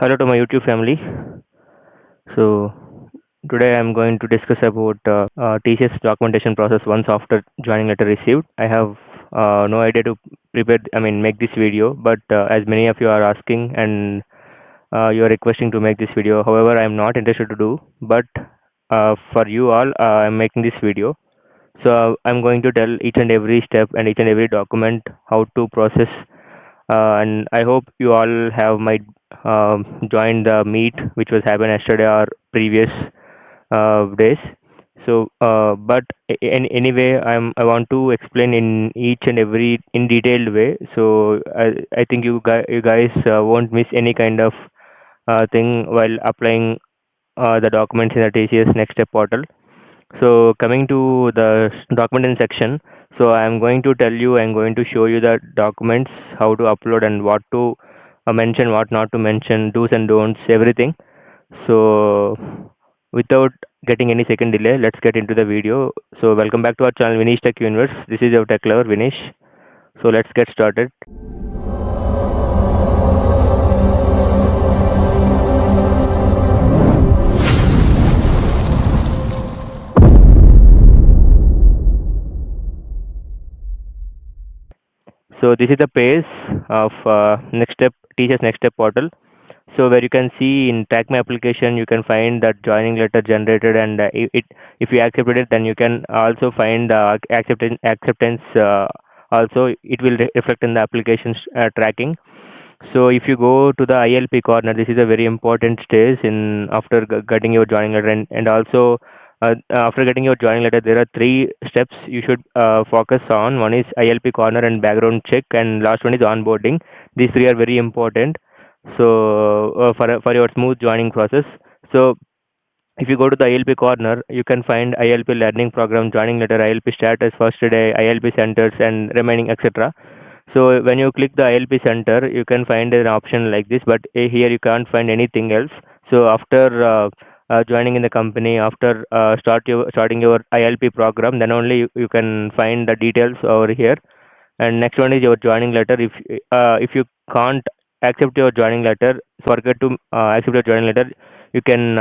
Hello to my YouTube family. So today I'm going to discuss about TCS documentation process once after joining letter received. I have no idea to make this video, but as many of you are asking and you are requesting to make this video. However, I am not interested to do, but for you all, I'm making this video. So I'm going to tell each and every step and each and every document how to process, and I hope you all have might joined the meet which was happened yesterday or previous days. So, but anyway, I want to explain in each and every in detailed way. So I think you guys won't miss any kind of thing while applying the documents in the TCS Next Step portal. So coming to the document section, so I'm going to tell you, I'm going to show you the documents, how to upload and what to mention, what not to mention, do's and don'ts, everything. So without getting any second delay, let's get into the video. So welcome back to our channel, Vinish Tech Universe. This is your tech lover, Vinish. So let's get started. So this is the page of Next Step TCS Next Step portal. So where you can see in track my application, you can find that joining letter generated, and if you accepted it, then you can also find acceptance. Also, it will reflect in the application's tracking. So if you go to the ILP corner, this is a very important stage in after getting your joining letter, and also after getting your joining letter, there are three steps you should focus on. One is ILP corner and background check, and last one is onboarding. These three are very important. So for your smooth joining process. So if you go to the ILP corner, you can find ILP learning program, joining letter, ILP status, first day, ILP centers, and remaining, etc. So when you click the ILP center, you can find an option like this, but here you can't find anything else. So after joining in the company, after starting your ILP program, then only you can find the details over here. And next one is your joining letter. If you can't accept your joining letter, forget to accept your joining letter, you can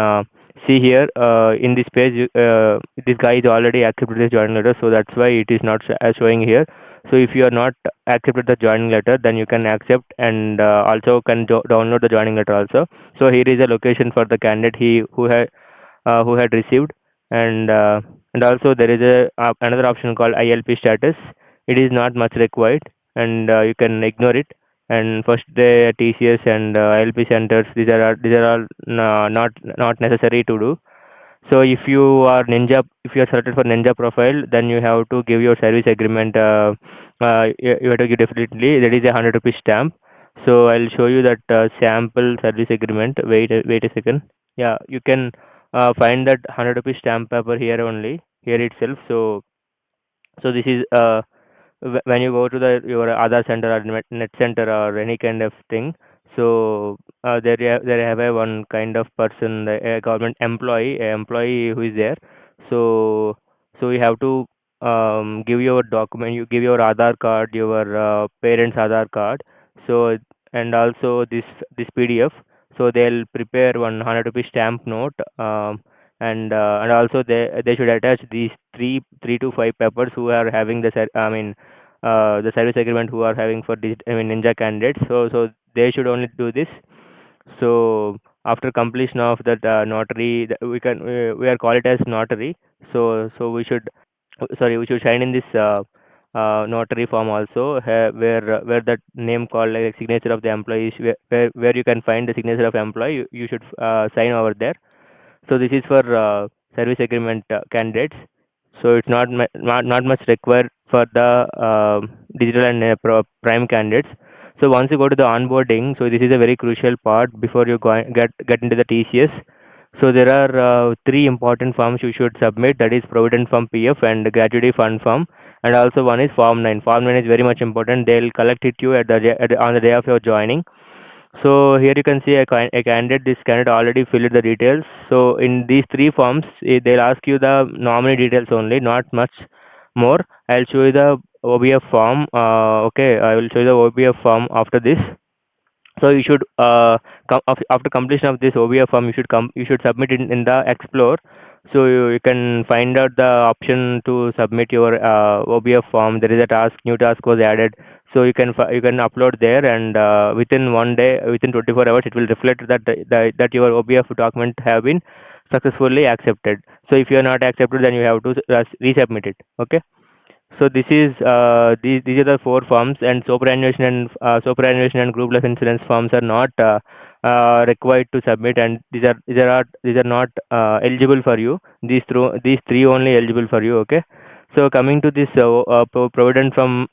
see here in this page, this guy is already accepted this joining letter, so that's why it is not showing here. So if you are not accepted the joining letter, then you can accept and also can download the joining letter also. So here is a location for the candidate he who had received, and also there is a another option called ILP status. It is not much required, and you can ignore it. And first day TCS and ILP centers, these are all not necessary to do. So if you are selected for Ninja profile, then you have to give your service agreement. You have to give definitely, that is a 100 rupees stamp. So I'll show you that sample service agreement. Wait a second. Yeah, you can find that 100 rupees stamp paper here only, here itself. So this is when you go to the your Aadhaar center or net center or any kind of thing. So there have a one kind of person, a government employee, a employee who is there. So you have to give your document. You give your Aadhaar card, your parents Aadhaar card. So and also this PDF. So they'll prepare 100 rupee stamp note. And also they should attach these three to five papers who are having the service agreement, who are having for Ninja candidates. So they should only do this. So after completion of that notary, we are call it as notary. So we should sign in this notary form also, where that name called like signature of the employee is, where you can find the signature of employee. You should sign over there. So this is for service agreement candidates. So it's not much required for the digital and prime candidates. So once you go to the onboarding, so this is a very crucial part before you get into the TCS. So there are three important forms you should submit. That is provident form PF and gratuity fund form, and also one is form 9. Form 9 is very much important. They'll collect it you on the day of your joining. So here you can see a candidate. This candidate already filled the details. So in these three forms, they'll ask you the nominee details only, not much more. I'll show you the OBF form. Okay, I will show you the OBF form after this. So you should after completion of this OBF form, you should submit it in the Explore. So you can find out the option to submit your OBF form. There is a task, new task was added. So you can upload there, and within one day, within 24 hours, it will reflect that that your OBF document have been successfully accepted. So if you are not accepted, then you have to resubmit it. Okay. So this is these are the four forms, and superannuation and group life insurance forms are not required to submit, and these are not eligible for you. These three only eligible for you. Okay. So coming to this provident from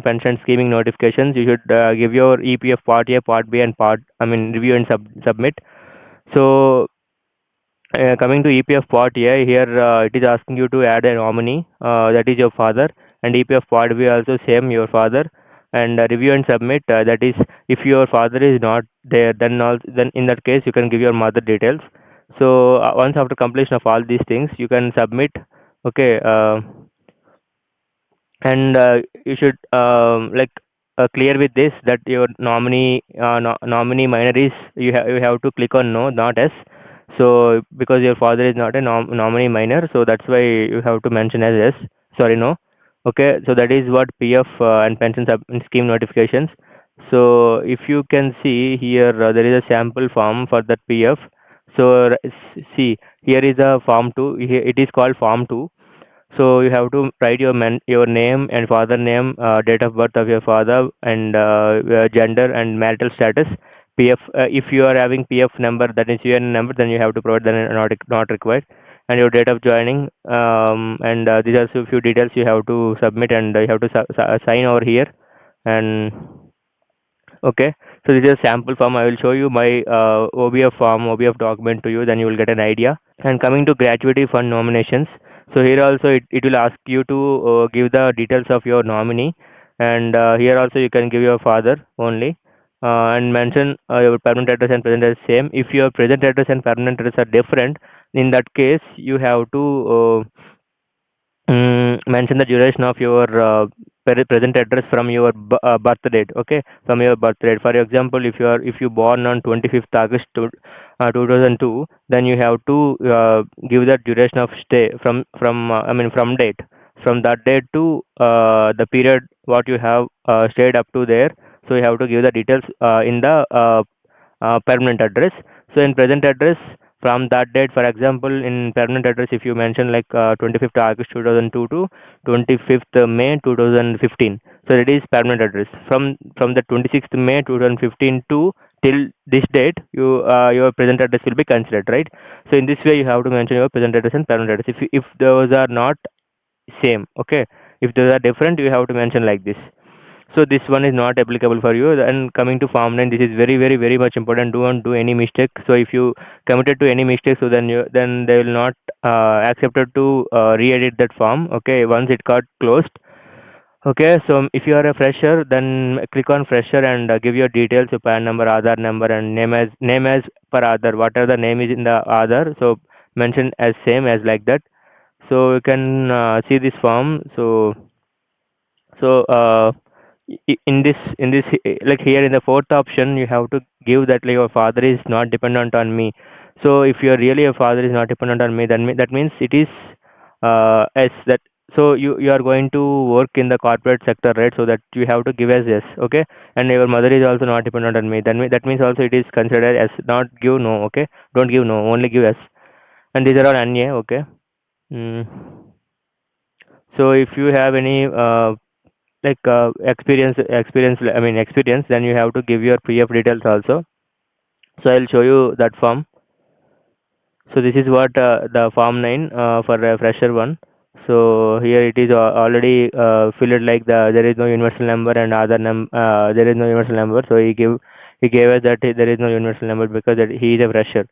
pension scheming notifications, you should give your EPF Part A, Part B, and review and submit. So coming to EPF Part A, here it is asking you to add a nominee, that is your father, and EPF Part B also same your father, and review and submit. That is, if your father is not there, then in that case you can give your mother details. So once after completion of all these things, you can submit. Okay. And you should clear with this that your nominee minor is, you have to click on no, not yes. So because your father is not a nominee minor, so that's why you have to mention as yes, sorry, no. Okay, so that is what PF and pension scheme notifications. So if you can see here, there is a sample form for that PF. So see, here is a form 2. Here it is called form 2. So you have to write your name and father name, date of birth of your father, and gender and marital status. PF, if you are having PF number, that is UN number, then you have to provide, then not required. And your date of joining, and these are so few details you have to submit, and you have to sign over here. And okay, so this is a sample form. I will show you my OBF form, OBF document to you, then you will get an idea. And coming to gratuity fund nominations, so here also it will ask you to give the details of your nominee, and here also you can give your father only, and mention your permanent address and present address same. If your present address and permanent address are different, in that case you have to mention the duration of your present address from your birth date. Okay, from your birth date. For example, if you born on 25th August 2002, then you have to give the duration of stay from date, from that date to the period what you have stayed up to there. So you have to give the details in the permanent address. So in present address, from that date, for example, in permanent address, if you mention like 25th August 2002 to 25th May 2015, so it is permanent address. From the 26th May 2015 to till this date, your present address will be considered, right? So in this way, you have to mention your present address and permanent address. If those are not same, okay, if those are different, you have to mention like this. So this one is not applicable for you. And coming to form 9, this is very very very much important. Don't do any mistake. So if you committed to any mistake, so then they will not accepted to re-edit that form. Okay, once it got closed. Okay, so if you are a fresher, then click on fresher and give your details, your PAN number, Aadhaar number, and name as per Aadhaar. Whatever the name is in the Aadhaar, so mention as same as like that. So you can see this form. So in this like here in the fourth option, you have to give that like your father is not dependent on me. So if you're really your father is not dependent on me, then that means it is as that. So you are going to work in the corporate sector, right? So that you have to give as yes. Okay, and your mother is also not dependent on me, then that means also it is considered as not give no. Okay, don't give no, only give yes. And these are all anya. Okay. mm. So if you have any experience, then you have to give your PF details also. So I'll show you that form. So this is what the form 9 for a fresher one. So here it is already filled like there is no universal number and other there is no universal number. So he gave us that there is no universal number because that he is a fresher.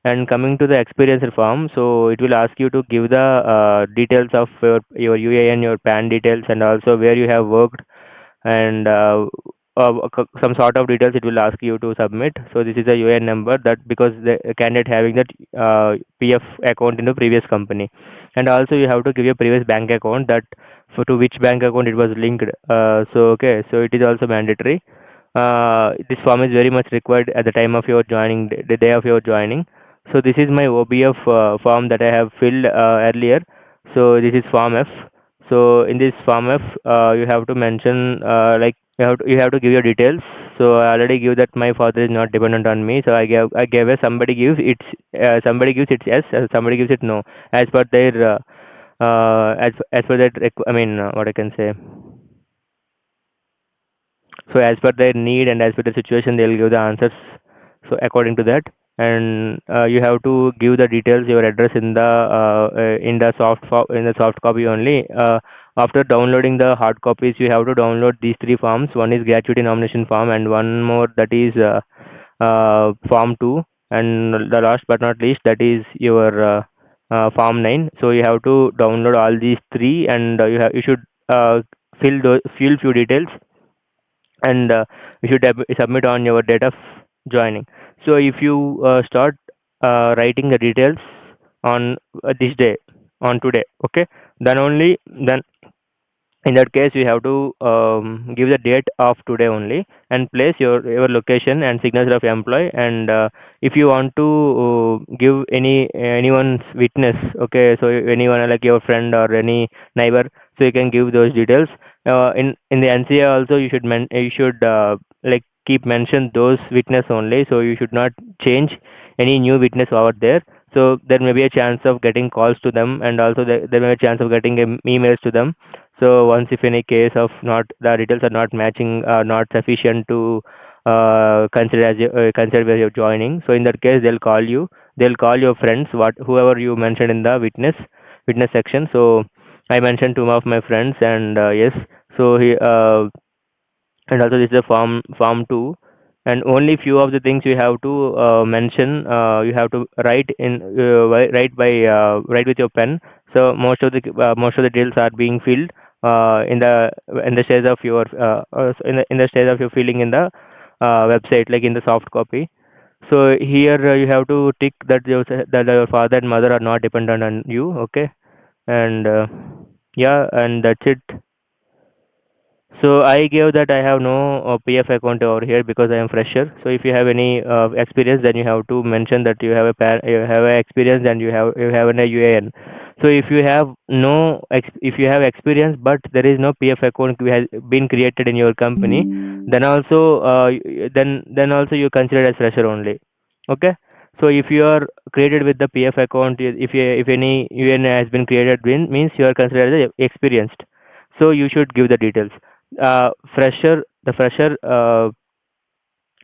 And coming to the experiencer form, so it will ask you to give the details of your UAN, your PAN details, and also where you have worked, and some sort of details it will ask you to submit. So this is a UAN number, that because the candidate having that PF account in the previous company, and also you have to give your previous bank account, that to which bank account it was linked. So okay, so it is also mandatory. This form is very much required at the time of your joining, the day of your joining. So this is my OBF form that I have filled earlier. So this is form F. So in this form F, you have to mention like you have to give your details. So I already give that my father is not dependent on me. So I gave a somebody gives it's yes, somebody gives it no, as per their as per that I mean what I can say. So as per their need and as per the situation, they'll give the answers. So according to that, and you have to give the details, your address in the in the soft copy only. After downloading the hard copies, you have to download these three forms. One is gratuity nomination form, and one more that is form two, and the last but not least that is your form 9. So you have to download all these three, and you should fill few details, and you should submit on your date of joining. So if you start writing the details on this day, on today, okay, then only then in that case you have to give the date of today only, and place your location and signature of employee, and if you want to give anyone's witness, okay, so anyone like your friend or any neighbor, so you can give those details. In the NCA also you should like keep mention those witness only, so you should not change any new witness over there. So there may be a chance of getting calls to them, and also there may be a chance of getting emails to them. So once if any case of not the details are not matching, not sufficient to consider as you're joining, so in that case they'll call you. They'll call your friends, whoever you mentioned in the witness section. So I mentioned two of my friends, and yes, so he and also this is a form 2, and only few of the things you have to mention, you have to write with your pen. So most of the details are being filled in the stage of your in the stage of your filling in the website, like in the soft copy. So here you have to tick that your father and mother are not dependent on you, okay, and yeah, and that's it. So I gave that I have no PF account over here because I am fresher. So if you have any experience, then you have to mention that you have a experience, and you have a UAN. So if you have if you have experience but there is no PF account has been created in your company, then also then also you consider as fresher only. Okay. So if you are created with the PF account, if any UAN has been created, means you are considered as experienced. So you should give the details. The fresher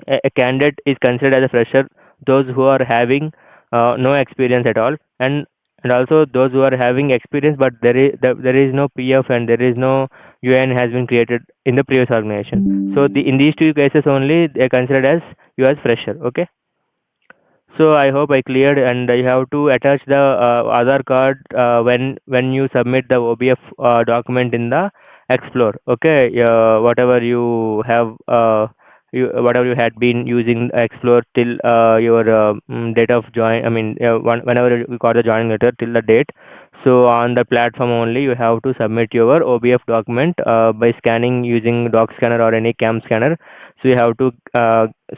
a candidate is considered as a fresher those who are having no experience at all, and also those who are having experience but there is no PF and there is no UN has been created in the previous organization. So in these two cases only they are considered as you as fresher. Okay. So I hope I cleared, and you have to attach the Aadhaar card when you submit the OBF document in the Explore. Okay, whatever you have, whatever you had been using Explore till your date of join. I mean, whenever you got the joining letter till the date. So on the platform only, you have to submit your OBF document by scanning using doc scanner or any cam scanner. So you have to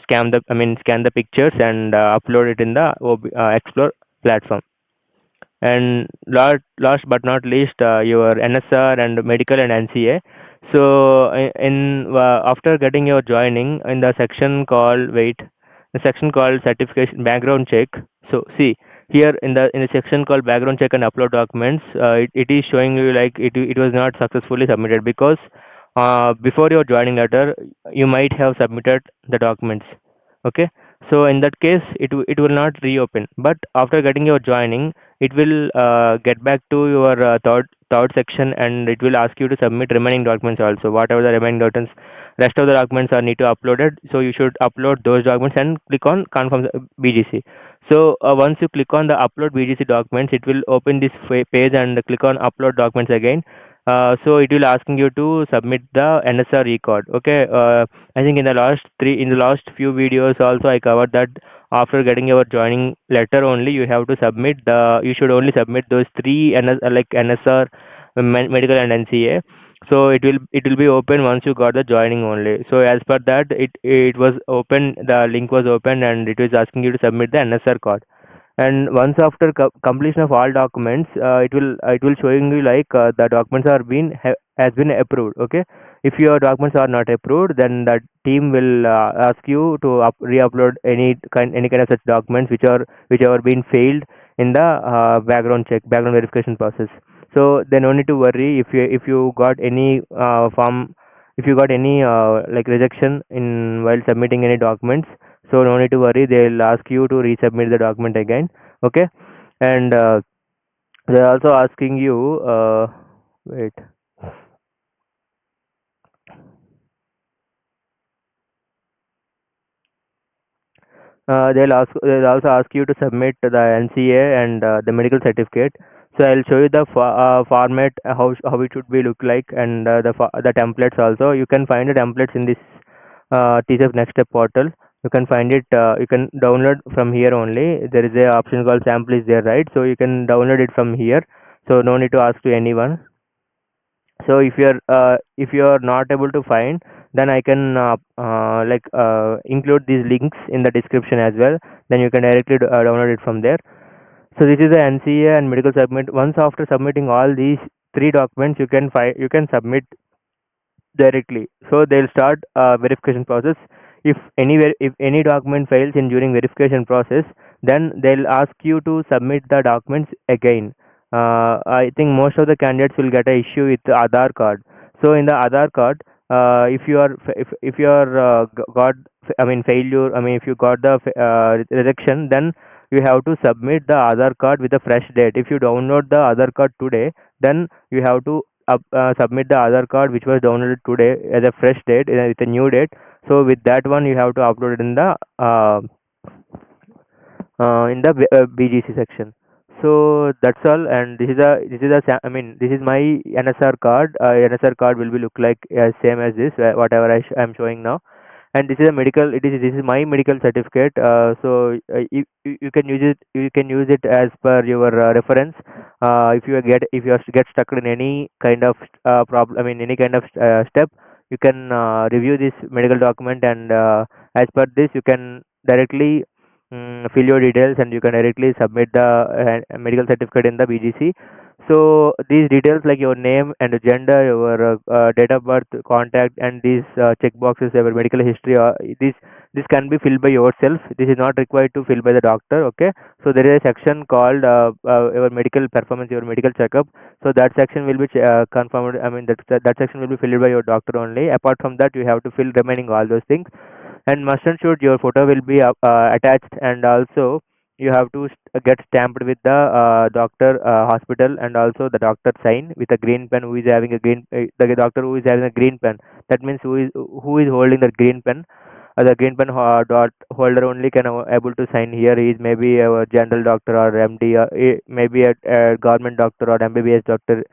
scan the pictures and upload it in the Explore platform. And last but not least, your NSR and medical and NCA. So after getting your joining in the section called the section called certification background check. So see here in the section called background check and upload documents, it is showing you like it was not successfully submitted because before your joining letter you might have submitted the documents. Okay. So in that case it will not reopen, but after getting your joining it will get back to your third section, and it will ask you to submit remaining documents also, whatever the remaining documents, rest of the documents are need to uploaded. So you should upload those documents and click on confirm the BGC. So once you click on the upload BGC documents, it will open this page, and click on upload documents again. So it will asking you to submit the NSR record. Okay. I think in the last few videos also I covered that after getting your joining letter only you should only submit those three like NSR, medical and NCA. So it will be open once you got the joining only. So as per that, it was open, the link was open, and it was asking you to submit the NSR card. And once after completion of all documents, it will showing you like the documents are been has been approved. Okay, if your documents are not approved, then the team will ask you to re-upload any kind of such documents which are been failed in the background verification process. So then no need to worry if you got any form, if you got any like rejection in while submitting any documents. So no need to worry, they'll ask you to resubmit the document again. Okay, and they're also asking you wait they'll also ask you to submit the NCA and the medical certificate. So I'll show you the format, how it should be look like, and the templates also. You can find the templates in this TCS Next Step portal. You can find it. You can download from here only. There is a option called sample is there, right? So you can download it from here. So no need to ask to anyone. So if you're not able to find, then I can include these links in the description as well. Then you can directly download it from there. So this is the NCA and medical submit. Once after submitting all these three documents, you can submit directly. So they'll start verification process. If any document fails in during verification process, then they'll ask you to submit the documents again. I think most of the candidates will get a issue with the Aadhaar card. So in the Aadhaar card, if you are got I mean failure, I mean if you got the rejection, then you have to submit the Aadhaar card with a fresh date. If you download the Aadhaar card today, then you have to submit the Aadhaar card which was downloaded today as a fresh date, with a new date. So with that one, you have to upload it in the BGC section. So that's all, and I mean this is my NSR card. NSR card will be look like same as this, whatever I'm showing now. And this is a medical, this is my medical certificate. So you can use it as per your reference. If you get stuck in any kind of problem, I mean any kind of step, you can review this medical document, and as per this you can directly fill your details, and you can directly submit the medical certificate in the BGC. So these details like your name and gender, your date of birth, contact, and these check boxes, your medical history, this can be filled by yourself. This is not required to fill by the doctor. Okay. So there is a section called your medical performance, your medical checkup. So that section will be confirmed. I mean that section will be filled by your doctor only. Apart from that, you have to fill remaining all those things. And must and should your photo will be attached, and also you have to get stamped with the doctor, hospital, and also the doctor sign with a green pen, who is having a the doctor who is having a green pen. That means who is holding the green pen. The green pen dot holder only can able to sign here. He is maybe a general doctor or MD, or maybe a government doctor or MBBS doctor,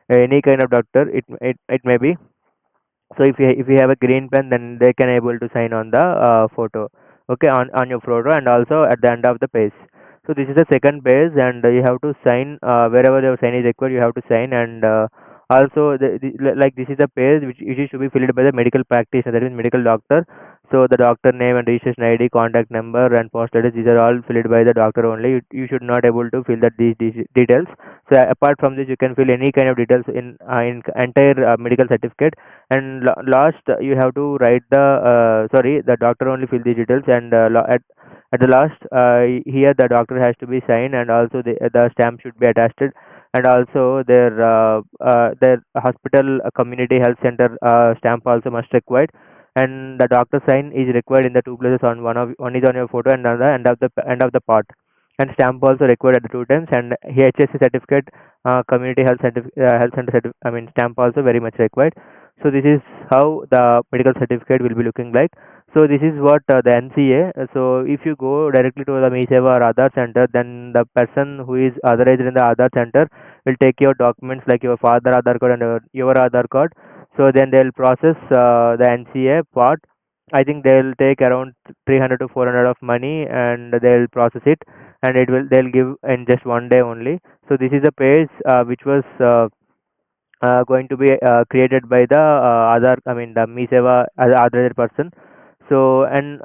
any kind of doctor. It may be. So if you have a green pen, then they can able to sign on the photo. Okay, on your photo, and also at the end of the page. So this is the second page, and you have to sign wherever the sign is required. You have to sign, and also like this is the page which is to be filled by the medical practitioner, that is medical doctor. So the doctor name and registration ID, contact number, and post address, these are all filled by the doctor only. You should not able to fill that these details. So apart from this, you can fill any kind of details in entire medical certificate. And last, you have to write the sorry, the doctor only fill the details, and at the last, here the doctor has to be signed, and also the stamp should be attached, and also their hospital community health center stamp also must required. And the doctor sign is required in the two places, on one is on your photo, and on the end of the part. And stamp also required at the two times, and HSC certificate, community health center I mean stamp also very much required. So this is how the medical certificate will be looking like. So this is what the NCA. So if you go directly to the MeSeva or Aadhaar center, then the person who is authorized in the Aadhaar center will take your documents like your father Aadhaar card and your Aadhaar card. So then they'll process the NCA part. I think they'll take around 300 to 400 of money, and they'll process it, and they'll give in just one day only. So this is the page which was going to be created by the other, I mean the me seva other person. So and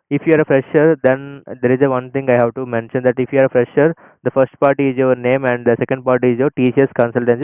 if you are a fresher, then there is a one thing I have to mention, that if you are a fresher, the first part is your name and the second part is your TCS consultancy.